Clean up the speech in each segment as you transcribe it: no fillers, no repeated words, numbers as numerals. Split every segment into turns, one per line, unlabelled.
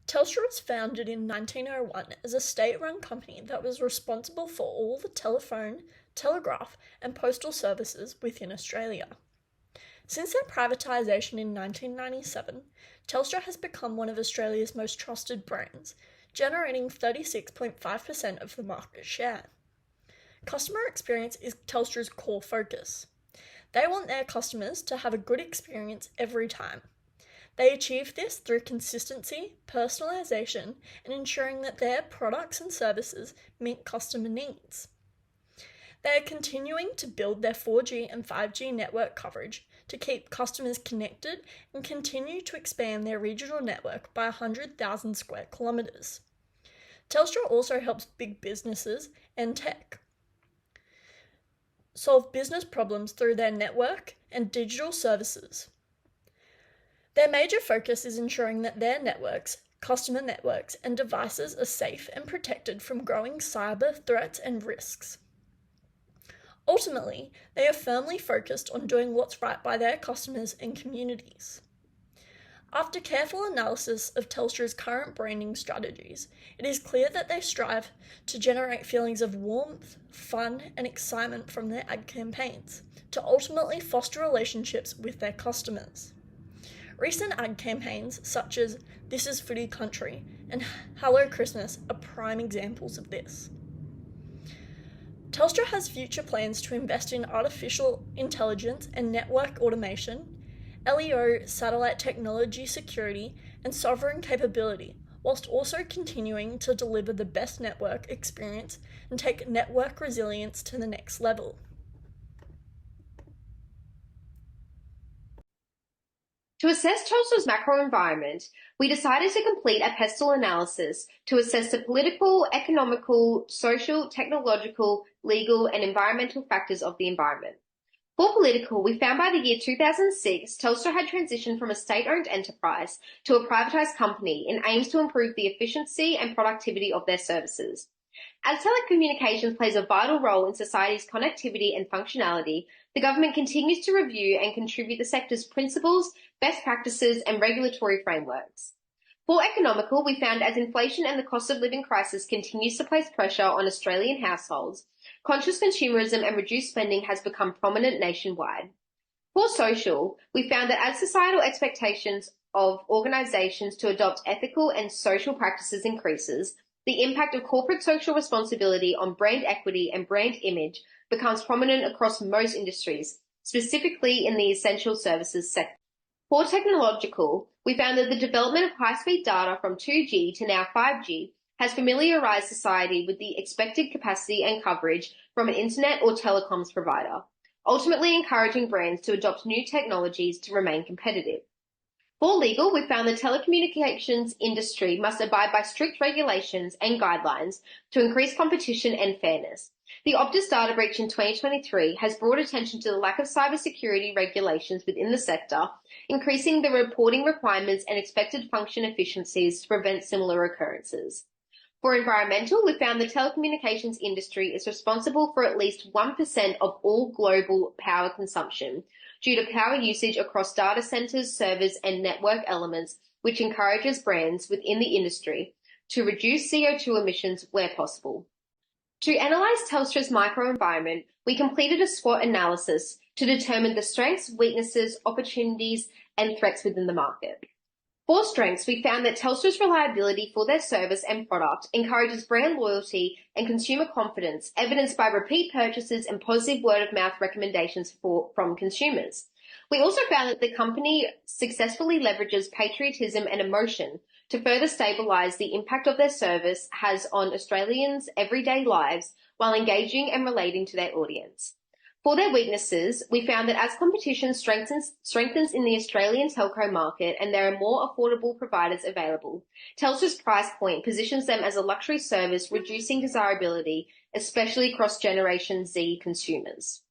Telstra was founded in 1901 as a state-run company that was responsible for all the telephone, telegraph and postal services within Australia. Since their privatisation in 1997, Telstra has become one of Australia's most trusted brands, generating 36.5% of the market share. Customer experience is Telstra's core focus. They want their customers to have a good experience every time. They achieve this through consistency, personalisation, and ensuring that their products and services meet customer needs. They are continuing to build their 4G and 5G network coverage to keep customers connected and continue to expand their regional network by 100,000 square kilometres. Telstra also helps big businesses and tech solve business problems through their network and digital services. Their major focus is ensuring that their networks, customer networks, and devices are safe and protected from growing cyber threats and risks. Ultimately, they are firmly focused on doing what's right by their customers and communities. After careful analysis of Telstra's current branding strategies, it is clear that they strive to generate feelings of warmth, fun, and excitement from their ad campaigns, to ultimately foster relationships with their customers. Recent ad campaigns such as This is Footy Country and Hello Christmas are prime examples of this. Telstra has future plans to invest in artificial intelligence and network automation, LEO satellite technology security, and sovereign capability, whilst also continuing to deliver the best network experience and take network resilience to the next level.
To assess Telstra's macro environment, we decided to complete a pestle analysis to assess the political, economical, social, technological, legal, and environmental factors of the environment. For political, we found by the year 2006, Telstra had transitioned from a state-owned enterprise to a privatised company in aims to improve the efficiency and productivity of their services. As telecommunications plays a vital role in society's connectivity and functionality, the government continues to review and contribute the sector's principles, best practices, and regulatory frameworks. For economical, we found as inflation and the cost of living crisis continues to place pressure on Australian households, conscious consumerism and reduced spending has become prominent nationwide. For social, we found that as societal expectations of organisations to adopt ethical and social practices increases, the impact of corporate social responsibility on brand equity and brand image becomes prominent across most industries, specifically in the essential services sector. For technological, we found that the development of high-speed data from 2G to now 5G has familiarized society with the expected capacity and coverage from an internet or telecoms provider, ultimately encouraging brands to adopt new technologies to remain competitive. For legal, we found the telecommunications industry must abide by strict regulations and guidelines to increase competition and fairness. The Optus data breach in 2023 has brought attention to the lack of cybersecurity regulations within the sector, increasing the reporting requirements and expected function efficiencies to prevent similar occurrences. For environmental, we found the telecommunications industry is responsible for at least 1% of all global power consumption due to power usage across data centers, servers, and network elements, which encourages brands within the industry to reduce CO2 emissions where possible. To analyse Telstra's microenvironment, we completed a SWOT analysis to determine the strengths, weaknesses, opportunities, and threats within the market. For strengths, we found that Telstra's reliability for their service and product encourages brand loyalty and consumer confidence, evidenced by repeat purchases and positive word-of-mouth recommendations from consumers. We also found that the company successfully leverages patriotism and emotion to further stabilise the impact of their service has on Australians' everyday lives while engaging and relating to their audience. For their weaknesses, we found that as competition strengthens in the Australian telco market and there are more affordable providers available, Telstra's price point positions them as a luxury service, reducing desirability, especially across Generation Z consumers.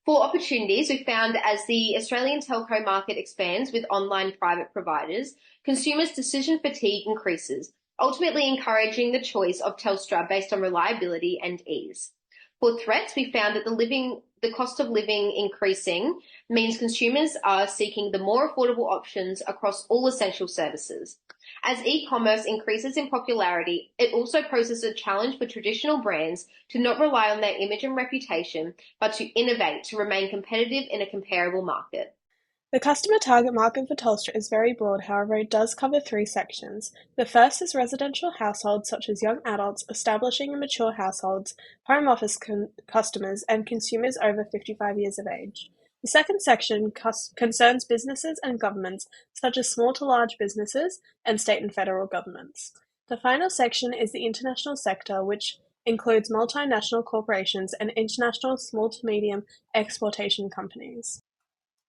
For opportunities, we found as the Australian telco market expands with online private providers, consumers' decision fatigue increases, ultimately encouraging the choice of Telstra based on reliability and ease. For threats, we found that the the cost of living increasing means consumers are seeking the more affordable options across all essential services. As e-commerce increases in popularity, it also poses a challenge for traditional brands to not rely on their image and reputation, but to innovate to remain competitive in a comparable market.
The customer target market for Telstra is very broad, however it does cover three sections. The first is residential households such as young adults, establishing and mature households, home office customers, and consumers over 55 years of age. The second section concerns businesses and governments such as small to large businesses and state and federal governments. The final section is the international sector, which includes multinational corporations and international small to medium exportation companies.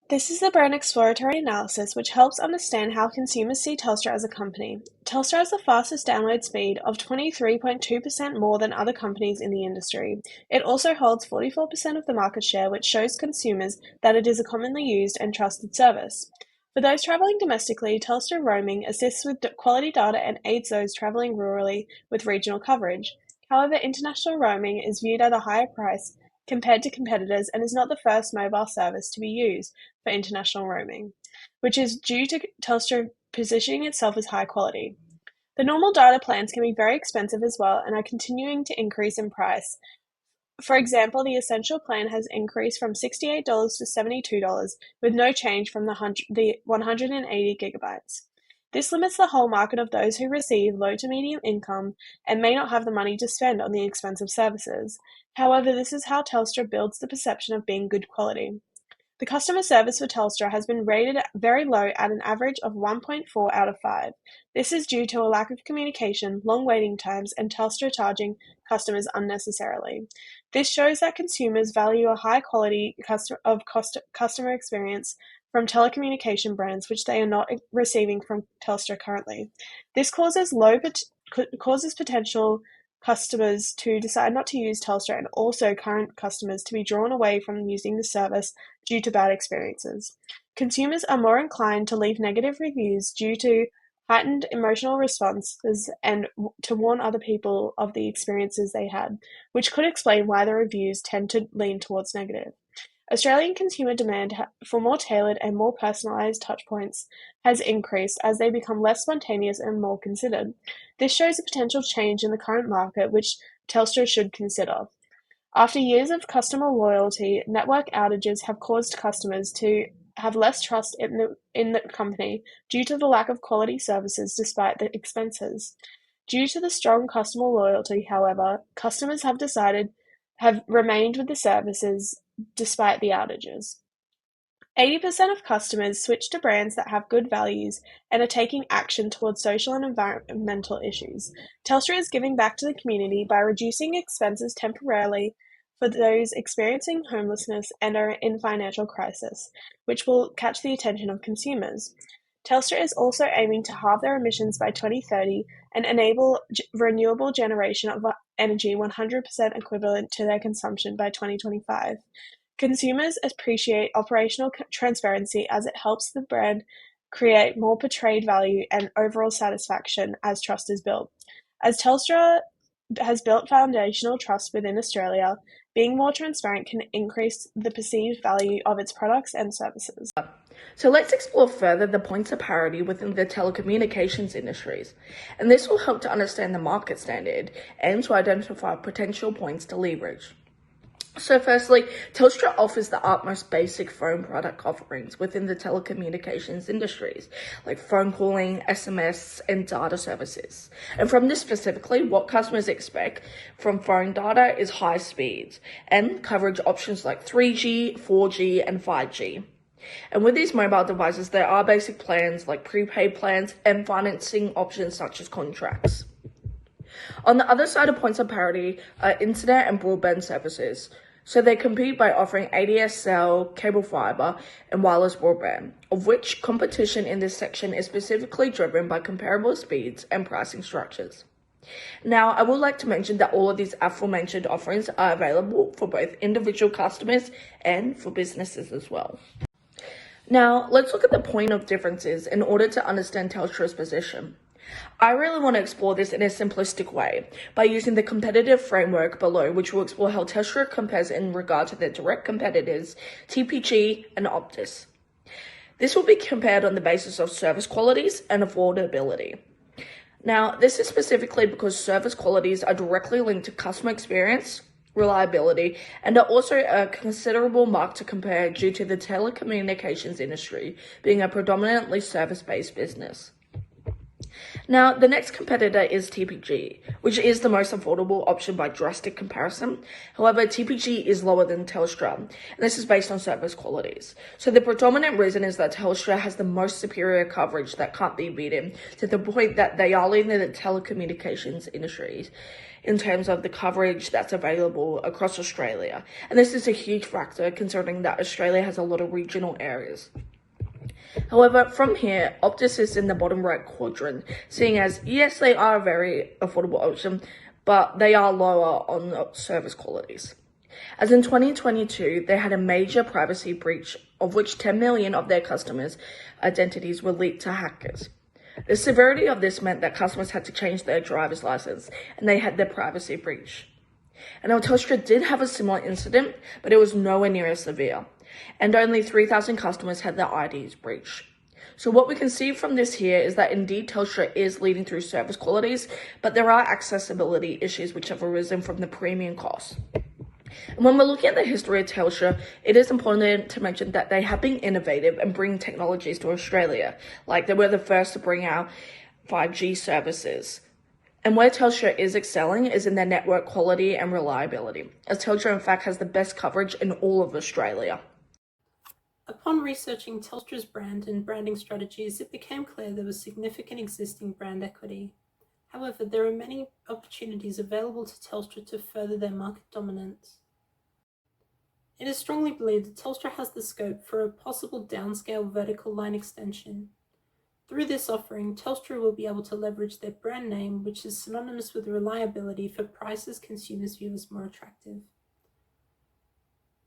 This is the brand exploratory analysis, which helps understand how consumers see Telstra as a company. Telstra has the fastest download speed of 23.2% more than other companies in the industry. It also holds 44% of the market share, which shows consumers that it is a commonly used and trusted service. For those travelling domestically, Telstra Roaming assists with quality data and aids those travelling rurally with regional coverage. However, international roaming is viewed at a higher price compared to competitors and is not the first mobile service to be used for international roaming, which is due to Telstra positioning itself as high quality. The normal data plans can be very expensive as well and are continuing to increase in price. For example, the Essential plan has increased from $68 to $72 with no change from the 180 gigabytes. This limits the whole market of those who receive low to medium income and may not have the money to spend on the expensive services. However, this is how Telstra builds the perception of being good quality. The customer service for Telstra has been rated very low at an average of 1.4 out of 5. This is due to a lack of communication, long waiting times, and Telstra charging customers unnecessarily. This shows that consumers value a high quality customer experience from telecommunication brands, which they are not receiving from Telstra currently. This causes potential customers to decide not to use Telstra and also current customers to be drawn away from using the service due to bad experiences. Consumers are more inclined to leave negative reviews due to heightened emotional responses and to warn other people of the experiences they had, which could explain why the reviews tend to lean towards negative. Australian consumer demand for more tailored and more personalised touchpoints has increased as they become less spontaneous and more considered. This shows a potential change in the current market, which Telstra should consider. After years of customer loyalty, network outages have caused customers to have less trust in the company due to the lack of quality services despite the expenses. Due to the strong customer loyalty, however, customers have remained with the services despite the outages. 80% of customers switch to brands that have good values and are taking action towards social and environmental issues. Telstra is giving back to the community by reducing expenses temporarily for those experiencing homelessness and are in financial crisis, which will catch the attention of consumers. Telstra is also aiming to halve their emissions by 2030 and enable renewable generation of energy 100% equivalent to their consumption by 2025. Consumers appreciate operational transparency as it helps the brand create more portrayed value and overall satisfaction as trust is built. As Telstra has built foundational trust within Australia, being more transparent can increase the perceived value of its products and services.
So let's explore further the points of parity within the telecommunications industries, and this will help to understand the market standard and to identify potential points to leverage. So firstly, Telstra offers the utmost basic phone product offerings within the telecommunications industries, like phone calling, SMS, and data services. And from this specifically, what customers expect from phone data is high speeds and coverage options like 3G, 4G, and 5G. And with these mobile devices, there are basic plans like prepaid plans and financing options such as contracts. On the other side of points of parity are internet and broadband services. So they compete by offering ADSL, cable fiber, and wireless broadband, of which competition in this section is specifically driven by comparable speeds and pricing structures. Now, I would like to mention that all of these aforementioned offerings are available for both individual customers and for businesses as well. Now, let's look at the point of differences in order to understand Telstra's position. I really want to explore this in a simplistic way by using the competitive framework below, which will explore how Telstra compares in regard to their direct competitors, TPG and Optus. This will be compared on the basis of service qualities and affordability. Now, this is specifically because service qualities are directly linked to customer experience, reliability, and are also a considerable mark to compare due to the telecommunications industry being a predominantly service-based business. Now, the next competitor is TPG, which is the most affordable option by drastic comparison. However, TPG is lower than Telstra, and this is based on service qualities. So the predominant reason is that Telstra has the most superior coverage that can't be beaten, to the point that they are leading the telecommunications industry in terms of the coverage that's available across Australia. And this is a huge factor considering that Australia has a lot of regional areas. However, from here, Optus is in the bottom right quadrant, seeing as, yes, they are a very affordable option, but they are lower on service qualities. As in 2022, they had a major privacy breach, of which 10 million of their customers' identities were leaked to hackers. The severity of this meant that customers had to change their driver's license, and they had their privacy breach. And now Telstra did have a similar incident, but it was nowhere near as severe, and only 3,000 customers had their IDs breached. So what we can see from this here is that indeed Telstra is leading through service qualities, but there are accessibility issues which have arisen from the premium costs. And when we're looking at the history of Telstra, it is important to mention that they have been innovative and bring technologies to Australia. Like they were the first to bring out 5G services. And where Telstra is excelling is in their network quality and reliability, as Telstra in fact has the best coverage in all of Australia.
Upon researching Telstra's brand and branding strategies, it became clear there was significant existing brand equity. However, there are many opportunities available to Telstra to further their market dominance. It is strongly believed that Telstra has the scope for a possible downscale vertical line extension. Through this offering, Telstra will be able to leverage their brand name, which is synonymous with reliability, for prices consumers view as more attractive.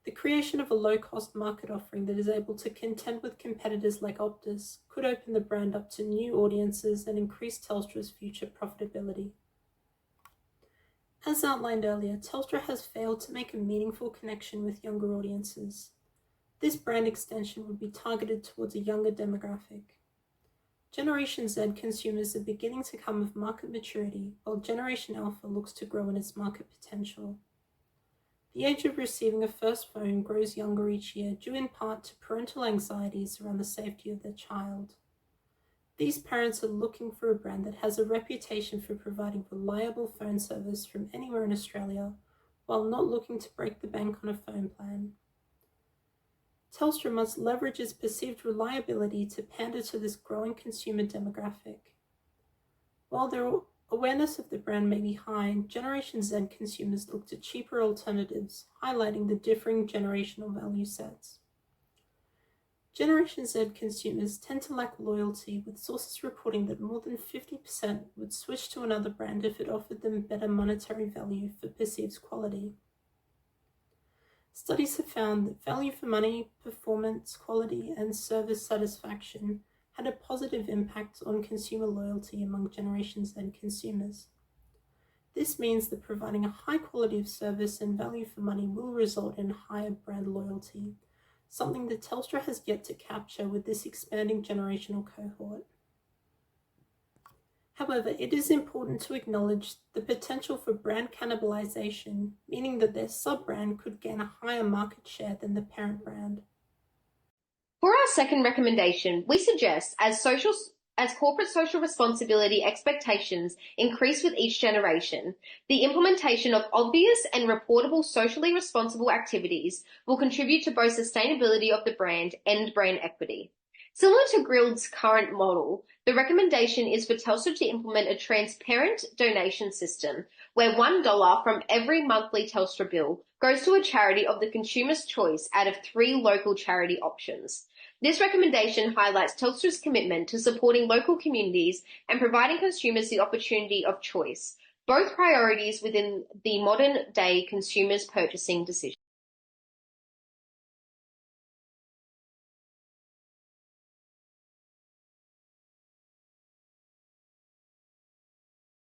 The creation of a low-cost market offering that is able to contend with competitors like Optus could open the brand up to new audiences and increase Telstra's future profitability. As outlined earlier, Telstra has failed to make a meaningful connection with younger audiences. This brand extension would be targeted towards a younger demographic. Generation Z consumers are beginning to come of market maturity, while Generation Alpha looks to grow in its market potential. The age of receiving a first phone grows younger each year, due in part to parental anxieties around the safety of their child. These parents are looking for a brand that has a reputation for providing reliable phone service from anywhere in Australia, while not looking to break the bank on a phone plan. Telstra must leverage its perceived reliability to pander to this growing consumer demographic. While their awareness of the brand may be high, Generation Z consumers look to cheaper alternatives, highlighting the differing generational value sets. Generation Z consumers tend to lack loyalty, with sources reporting that more than 50% would switch to another brand if it offered them better monetary value for perceived quality. Studies have found that value for money, performance, quality, and service satisfaction had a positive impact on consumer loyalty among Generation Z consumers. This means that providing a high quality of service and value for money will result in higher brand loyalty, something that Telstra has yet to capture with this expanding generational cohort. However, it is important to acknowledge the potential for brand cannibalization, meaning that their sub-brand could gain a higher market share than the parent brand.
For our second recommendation, we suggest as corporate social responsibility expectations increase with each generation, the implementation of obvious and reportable socially responsible activities will contribute to both sustainability of the brand and brand equity. Similar to Grilled's current model, the recommendation is for Telstra to implement a transparent donation system where $1 from every monthly Telstra bill goes to a charity of the consumer's choice out of 3 local charity options. This recommendation highlights Telstra's commitment to supporting local communities and providing consumers the opportunity of choice, both priorities within the modern-day consumer's purchasing decision.